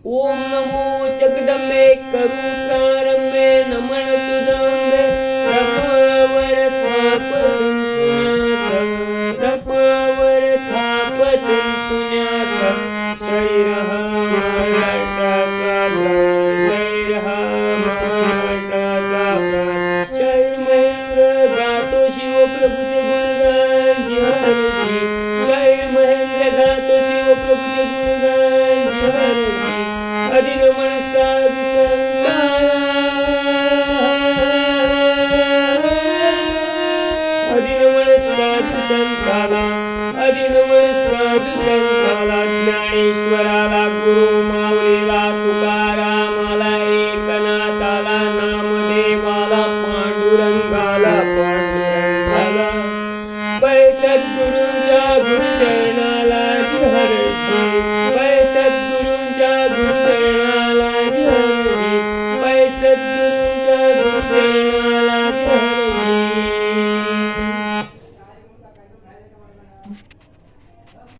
ओम नमो जगदंबे करू प्रारंभे नमन तुझंबे रपावर थापतून पुण्याचा शरीर शरीर महेंद्र गातो शिव प्रभूचे गुणगान जीवनची शरीर महेंद्र गातो शिव प्रभूचे गुणगान जीवनची अधीन मनसा अधीन मनसा ज्ञानेश्वराला गुरु